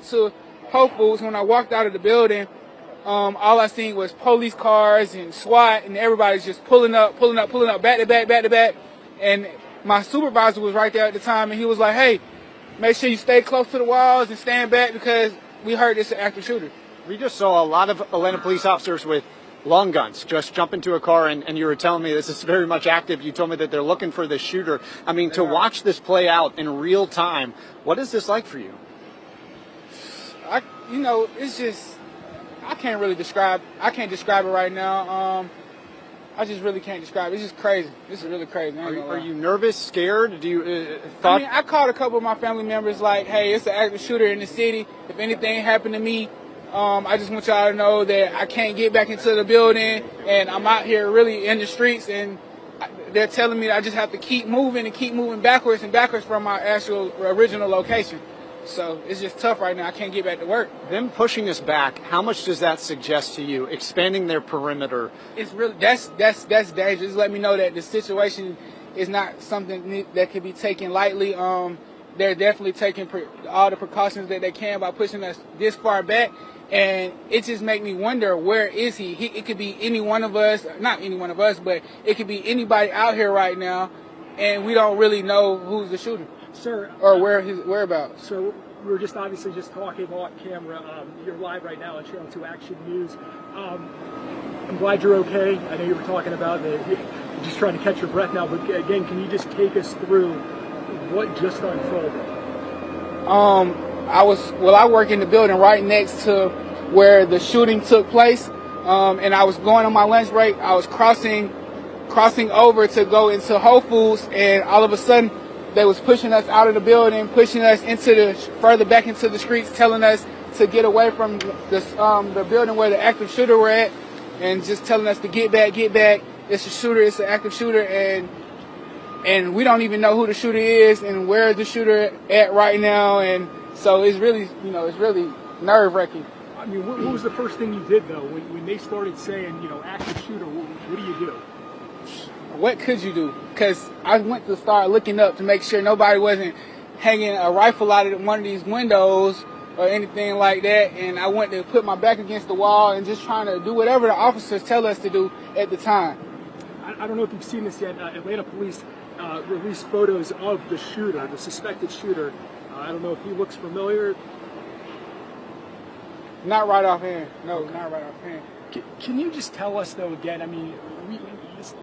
to Whole Foods. When I walked out of the building, all I seen was police cars and SWAT, and everybody's just pulling up, back to back, back to back. And my supervisor was right there at the time, and he was like, "Hey, make sure you stay close to the walls and stand back because we heard it's an active shooter." We just saw a lot of Atlanta police officers with long guns just jump into a car, and you were telling me this is very much active. You told me that they're looking for the shooter. I mean, to watch this play out in real time, what is this like for you? It's just, I can't describe it right now. I just really can't describe it. It's just crazy. This is really crazy. Are you nervous, scared? Do you I called a couple of my family members like, "Hey, it's an active shooter in the city. If anything happened to me, I just want y'all to know that I can't get back into the building, and I'm out here really in the streets, and they're telling me that I just have to keep moving and keep moving backwards and backwards from my actual original location." So it's just tough right now. I can't get back to work. Them pushing us back, how much does that suggest to you? Expanding their perimeter. It's really that's dangerous. Just let me know that the situation is not something that can be taken lightly. They're definitely taking all the precautions that they can by pushing us this far back, and it just makes me wonder, where is he? It could be any one of us, not any one of us, but it could be anybody out here right now, and we don't really know who's the shooter. Sir, or where his whereabouts. So we were just obviously just talking on camera. You're live right now on Channel 2 Action News. I'm glad you're okay. I know you were talking about you're just trying to catch your breath now, but again, can you just take us through what just unfolded? I work in the building right next to where the shooting took place, and I was going on my lunch break. I was crossing over to go into Whole Foods, and all of a sudden, they was pushing us out of the building, pushing us further back into the streets, telling us to get away from the building where the active shooter were at, and just telling us to get back. It's a shooter. It's an active shooter, and we don't even know who the shooter is and where the shooter at right now. And so it's really, it's really nerve-wracking. I mean, what was the first thing you did though when they started saying, active shooter? What do you do? What could you do? Because I went to start looking up to make sure nobody wasn't hanging a rifle out of one of these windows or anything like that. And I went to put my back against the wall and just trying to do whatever the officers tell us to do at the time. I don't know if you've seen this yet. Atlanta police released photos of the shooter, the suspected shooter. I don't know if he looks familiar. Not right offhand. No, not right offhand. Can you just tell us though again? I mean,